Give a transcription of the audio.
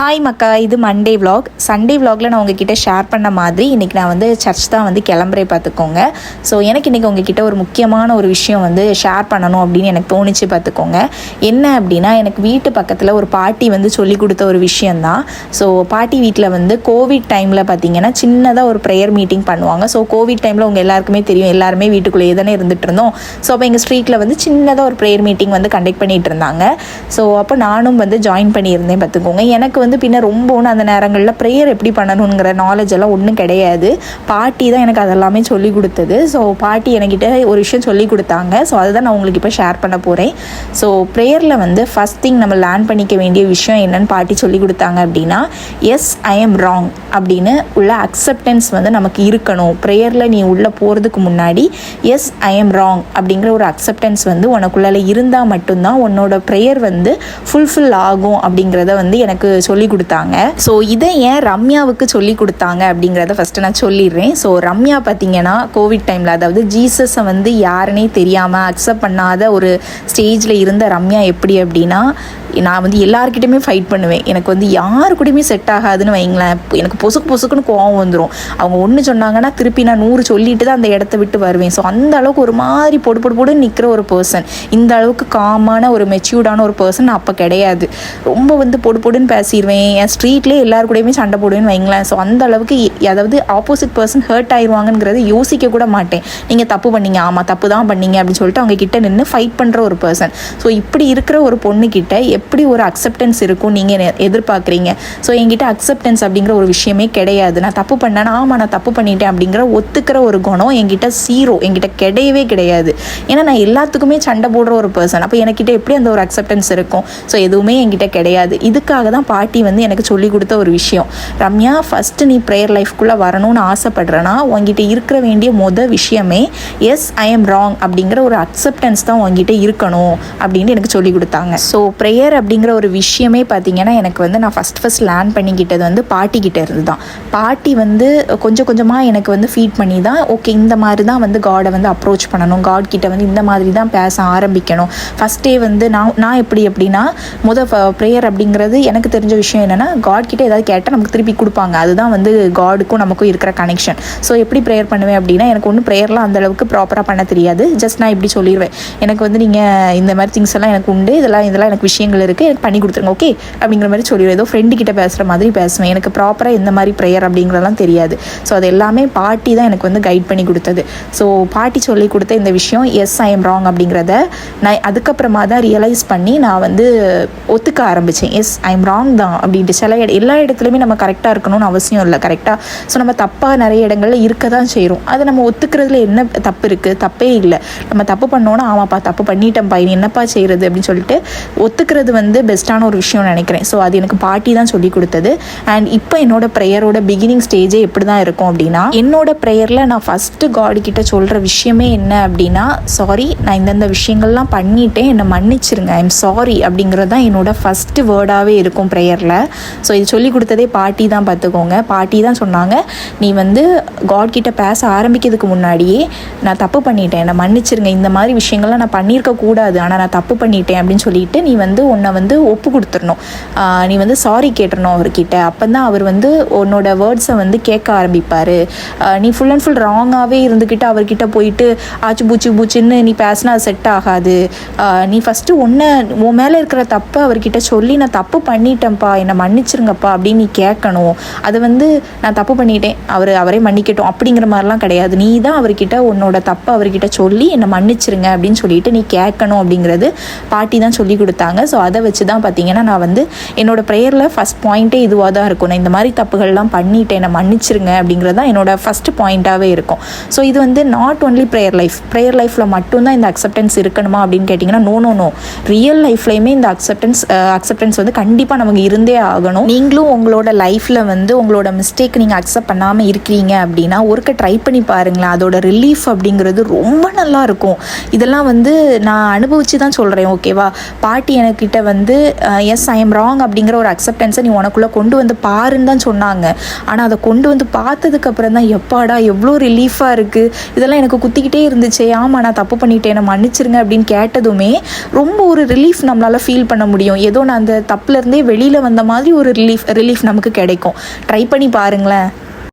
Hi மக்கா, இது Monday vlog. Sunday விலாகில் நான் உங்ககிட்ட ஷேர் பண்ண மாதிரி இன்றைக்கி நான் வந்து சர்ச் தான் வந்து கிளம்புறேன் பார்த்துக்கோங்க. ஸோ எனக்கு இன்றைக்கி உங்ககிட்ட ஒரு முக்கியமான ஒரு விஷயம் வந்து ஷேர் பண்ணணும் அப்படின்னு எனக்கு தோணிச்சு பார்த்துக்கோங்க. என்ன அப்படின்னா, எனக்கு வீட்டு பக்கத்தில் ஒரு பாட்டி வந்து சொல்லி கொடுத்த ஒரு விஷயந்தான். ஸோ பாட்டி வீட்டில் வந்து கோவிட் டைமில் பார்த்திங்கன்னா சின்னதாக ஒரு ப்ரேயர் மீட்டிங் பண்ணுவாங்க. ஸோ கோவிட் டைமில் உங்கள் எல்லாருக்குமே தெரியும், எல்லாருமே வீட்டுக்குள்ளேயே தானே இருந்துகிட்டு இருந்தோம். ஸோ அப்போ எங்கள் ஸ்ட்ரீட்டில் வந்து சின்னதாக ஒரு ப்ரேயர் மீட்டிங் வந்து கண்டக்ட் பண்ணிகிட்டு இருந்தாங்க. ஸோ அப்போ நானும் வந்து ஜாயின் பண்ணியிருந்தேன் பார்த்துக்கோங்க. எனக்கு வந்து பின்ன ரொம்ப ஒன்று அந்த நேரங்களில் ப்ரேயர் எப்படி பண்ணணுங்கிற நாலேஜ் எல்லாம் ஒன்றும் கிடையாது. பாட்டி தான் எனக்கு அதெல்லாமே சொல்லி கொடுத்தது. ஸோ பாட்டி என்கிட்ட ஒரு விஷயம் சொல்லி கொடுத்தாங்க. ஸோ அதுதான் நான் உங்களுக்கு இப்போ ஷேர் பண்ண போகிறேன். ஸோ ப்ரேயரில் வந்து ஃபஸ்ட் திங் நம்ம லேர்ன் பண்ணிக்க வேண்டிய விஷயம் என்னன்னு பாட்டி சொல்லி கொடுத்தாங்க அப்படின்னா, எஸ் ஐ எம் ராங் அப்படின்னு உள்ள அக்செப்டன்ஸ் வந்து நமக்கு இருக்கணும். ப்ரேயரில் நீ உள்ளே போகிறதுக்கு முன்னாடி எஸ் ஐ எம் ராங் அப்படிங்கிற ஒரு அக்செப்டன்ஸ் வந்து உனக்குள்ளால இருந்தால் மட்டும்தான் உன்னோட ப்ரேயர் வந்து ஃபுல்ஃபில் ஆகும் அப்படிங்கிறத வந்து எனக்கு சொல்லி கொடுத்தாங்க. ஸோ இதை ஏன் ரம்யாவுக்கு சொல்லி கொடுத்தாங்க அப்படிங்கிறத ஃபஸ்ட்டு நான் சொல்லிடுறேன். ஸோ ரம்யா பார்த்தீங்கன்னா கோவிட் டைமில், அதாவது ஜீசஸை வந்து யாருன்னே தெரியாமல் அக்செப்ட் பண்ணாத ஒரு ஸ்டேஜில் இருந்த ரம்யா எப்படி அப்படின்னா, நான் வந்து எல்லாருக்கிட்டையுமே ஃபைட் பண்ணுவேன். எனக்கு வந்து யாரு கூடயுமே செட் ஆகாதுன்னு வைங்களேன். எனக்கு பொசுக்குன்னு கோவம் வந்துடும். அவங்க ஒன்று சொன்னாங்கன்னா திருப்பி நான் 100 சொல்லிட்டு தான் அந்த இடத்த விட்டு வருவேன். ஸோ அந்த அளவுக்கு ஒரு மாதிரி பொடுன்னு நிற்கிற ஒரு பர்சன். இந்த அளவுக்கு காமான ஒரு மெச்சூர்டான ஒரு பர்சன் நான் அப்போ கிடையாது. ரொம்ப வந்து பொடுன்னு பேசிடுவேன். என் ஸ்ட்ரீட்லேயே எல்லாரு கூடயுமே சண்டை போடுவேன்னு வைங்களேன். ஸோ அந்த அளவுக்கு, அதாவது ஆப்போசிட் பர்சன் ஹர்ட் ஆயிடுவாங்கங்கிறத யோசிக்க கூட மாட்டேன். நீங்கள் தப்பு பண்ணீங்க, ஆமாம் தப்பு தான் பண்ணீங்க அப்படின்னு சொல்லிட்டு அவங்க கிட்ட நின்று ஃபைட் பண்ணுற ஒரு பர்சன். ஸோ இப்படி இருக்கிற ஒரு பொண்ணுக்கிட்ட எப்படி ஒரு அக்செப்டன்ஸ் இருக்கும் நீங்கள் எதிர்பார்க்குறீங்க? ஸோ என்கிட்ட அக்செப்டன்ஸ் அப்படிங்கிற ஒரு விஷயமே கிடையாது. நான் தப்பு பண்ணேன்னா ஆமாம் நான் தப்பு பண்ணிட்டேன் அப்படிங்கிற ஒத்துக்கிற ஒரு குணம் என்கிட்ட என்கிட்ட கிடையவே கிடையாது. ஏன்னா நான் எல்லாத்துக்குமே சண்டை போடுற ஒரு பர்சன். அப்போ என்கிட்ட எப்படி அந்த ஒரு அக்செப்டன்ஸ் இருக்கும்? ஸோ எதுவுமே என்கிட்ட கிடையாது. இதுக்காக தான் பாட்டி வந்து எனக்கு சொல்லி கொடுத்த ஒரு விஷயம், ரம்யா ஃபஸ்ட்டு நீ ப்ரேயர் லைஃப்குள்ளே வரணும்னு ஆசைப்படுறேன்னா உங்ககிட்ட இருக்கிற வேண்டிய விஷயமே எஸ் ஐ எம் ராங் அப்படிங்கிற ஒரு அக்செப்டன்ஸ் தான் உங்ககிட்ட இருக்கணும் அப்படின்னு எனக்கு சொல்லி கொடுத்தாங்க. ஸோ ப்ரேயர் அப்படிங்கிற ஒரு விஷயமே பார்த்தீங்கன்னா எனக்கு வந்து நான் ஃபஸ்ட் லேர்ன் பண்ணிக்கிட்டது வந்து பாட்டிக்கிட்ட இருந்து தான். பாட்டி வந்து கொஞ்சமாக எனக்கு வந்து ஃபீட் பண்ணி தான், ஓகே இந்த மாதிரி தான் வந்து காடை வந்து அப்ரோச் பண்ணணும், காட் கிட்ட வந்து இந்த மாதிரி தான் பேச ஆரம்பிக்கணும். ஃபஸ்ட்டே வந்து நான் எப்படின்னா ப்ரேயர் அப்படிங்கிறது எனக்கு தெரிஞ்ச விஷயம் என்னென்னா, காட் கிட்ட ஏதாவது கேட்டால் நமக்கு திருப்பி கொடுப்பாங்க. அதுதான் வந்து காடுக்கும் நமக்கும் இருக்கிற கனெக்ஷன். ஸோ எப்படி ப்ரேயர் பண்ணுவேன் அப்படின்னா, எனக்கு ஒன்றும் ப்ரேயர்லாம் அந்தளவுக்கு ப்ராப்பராக பண்ண தெரியாது. ஜஸ்ட் நான் இப்படி சொல்லிடுவேன், எனக்கு வந்து நீங்கள் இந்த மாதிரி திங்ஸ் எல்லாம் எனக்கு உண்டு, இதெல்லாம் எனக்கு விஷயங்கள் இருக்குது, எனக்கு பண்ணி கொடுத்துருங்க ஓகே அப்படிங்கிற மாதிரி சொல்லிடுவேன். ஏதோ ஃப்ரெண்டு கிட்ட பேசுகிற மாதிரி பேசுவேன். எனக்கு ப்ராப்பராக எந்த மாதிரி ப்ரேயர் அப்படிங்கிறதெல்லாம் தெரியாது. ஸோ அது எல்லாமே பாட்டி தான் எனக்கு வந்து கைட் பண்ணி கொடுத்தது. ஸோ பாட்டி சொல்லி கொடுத்த இந்த விஷயம் எஸ் ஐ எம் ராங் அப்படிங்கிறத நான் அதுக்கப்புறமா தான் ரியலைஸ் பண்ணி நான் வந்து ஒத்துக்க ஆரம்பித்தேன். எஸ் ஐ எம் ராங் தான் அப்படின்ட்டு. எல்லா இடத்துலையுமே நம்ம கரெக்டாக இருக்கணும்னு அவசியம் இல்லை, கரெக்டாக. ஸோ நம்ம தப்பாக நிறைய இடங்களில் இருக்க தான் செய்கிறோம். அதை நம்ம ஒத்துக்கிறதுல என்ன தப்பு இருக்குது? தப்பே இல்லை. நம்ம தப்பு பண்ணோன்னா ஆமாப்பா தப்பு பண்ணிட்டேன்ப்பா இனி என்னப்பா செய்கிறது அப்படின்னு சொல்லிட்டு ஒத்துக்கிறது வந்து பெஸ்ட்டான ஒரு விஷயம் நினைக்கிறேன். ஸோ அது எனக்கு பாட்டி தான் சொல்லி கொடுத்தது. அண்ட் இப்போ என்னோட ப்ரேயரோட பிகினிங் ஸ்டேஜே எப்படி தான் இருக்கும் அப்படின்னா, என்னோட ப்ரேயரில் நான் ஃபஸ்ட்டு காடு கிட்ட சொல்கிற விஷயமே என்ன அப்படின்னா, சாரி நான் இந்தந்த விஷயங்கள்லாம் பண்ணிட்டேன், என்னை மன்னிச்சிருங்க, ஐ எம் சாரி அப்படிங்கிறது தான் என்னோட ஃபஸ்ட்டு வேர்டாகவே இருக்கும் ப்ரேயரில். ஸோ இது சொல்லி கொடுத்ததே பாட்டி தான் பார்த்துக்கோங்க. பாட்டி தான் சொன்னாங்க, நீ வந்து காட் கிட்ட பேச ஆரம்பிக்கிறதுக்கு முன்னாடியே நான் தப்பு பண்ணிட்டேன், என்னை மன்னிச்சிருங்க, இந்த மாதிரி விஷயங்கள்லாம் நான் பண்ணியிருக்க கூடாது, ஆனால் நான் தப்பு பண்ணிட்டேன் அப்படின்னு சொல்லிட்டு நீ வந்து உன்னை வந்து ஒப்பு கொடுத்துடணும், நீ வந்து சாரி கேட்டுறணும் அவர்கிட்ட. அப்போ தான் அவர் வந்து உன்னோட வேர்ட்ஸை வந்து கேட்க ஆரம்பிப்பார். நீ ஃபுல் அண்ட் ஃபுல் ராங்காகவே இருந்துக்கிட்டு அவர்கிட்ட போயிட்டு ஆச்சு பூச்சின்னு நீ பேசினா அது செட் ஆகாது. நீ ஃபஸ்ட்டு உன் மேலே இருக்கிற தப்பை அவர்கிட்ட சொல்லி நான் தப்பு பண்ணிட்டேன்ப்பா என்னை மன்னிச்சிருங்கப்பா அப்படின்னு நீ கேட்கணும். அது வந்து நான் தப்பு பண்ணிட்டேன் அவரே மன்னிக்கட்டும் அப்படிங்கிற மாதிரிலாம் கிடையாது. நீ தான் அவர்கிட்ட உன்னோட தப்பை அவர்கிட்ட சொல்லி என்னை மன்னிச்சிருங்க அப்படின்னு சொல்லிட்டு நீ கேட்கணும் அப்படிங்கிறது பாட்டி தான் சொல்லி கொடுத்தாங்க. ஸோ அதை வச்சு தான் பார்த்தீங்கன்னா நான் வந்து என்னோட ப்ரேயரில் ஃபஸ்ட் பாயிண்ட்டே இதுவாக தான் இருக்கும். நான் இந்த மாதிரி தப்புகள்லாம் பண்ணிட்டேன் என்னை மன்னிச்சிருங்க அப்படிங்கிறது தான் என்னோட ஃபஸ்ட்டு பாயிண்ட்டாகவே இருக்கும். ஸோ இது வந்து நாட் ஒன்லி ப்ரேயர் லைஃப்பில் மட்டும்தான் இந்த அக்செப்டன்ஸ் இருக்கணுமா அப்படின்னு கேட்டிங்கன்னா, நோ ரியல் லைஃப்லையுமே இந்த அக்செப்டன்ஸ் வந்து கண்டிப்பாக நமக்கு இருந்தே ஆகணும். நீங்களும் உங்களோட லைஃப்பில் வந்து உங்களோட மிஸ்டேக் நீங்கள் அக்செப்ட் பண்ணாமல் இருக்கிறீங்க அப்படின்னா ஒருக்க ட்ரை பண்ணி பாருங்களேன். அதோட ரிலீஃப் அப்படிங்கிறது ரொம்ப நல்லா இருக்கும். இதெல்லாம் வந்து நான் அனுபவித்து தான் சொல்கிறேன், ஓகேவா? பாட்டி எனக்கிட்ட வந்து எஸ் ஐ எம் ராங் அப்படிங்கிற ஒரு அக்செப்டன்ஸை நீ உனக்குள்ளே கொண்டு வந்து பாருன்னு தான் சொன்னாங்க. ஆனால் அதை கொண்டு வந்து பார்த்ததுக்கப்புறம் தான் எப்பாடா எவ்வளோ ரிலீஃபாக இருக்குது, இதெல்லாம் எனக்கு குத்திக்கிட்டே இருந்துச்சு, ஆமாம் நான் தப்பு பண்ணிட்டேன் என்னை மன்னிச்சிருங்க அப்படின்னு கேட்டதுமே ரொம்ப ஒரு ரிலீஃப் நம்மளால் ஃபீல் பண்ண முடியும். ஏதோ நான் அந்த தப்புலேருந்தே வெளியில் வந்த மாதிரி ஒரு ரிலீஃப் நமக்கு கிடைக்கும். ட்ரை பண்ணி பாருங்களேன்.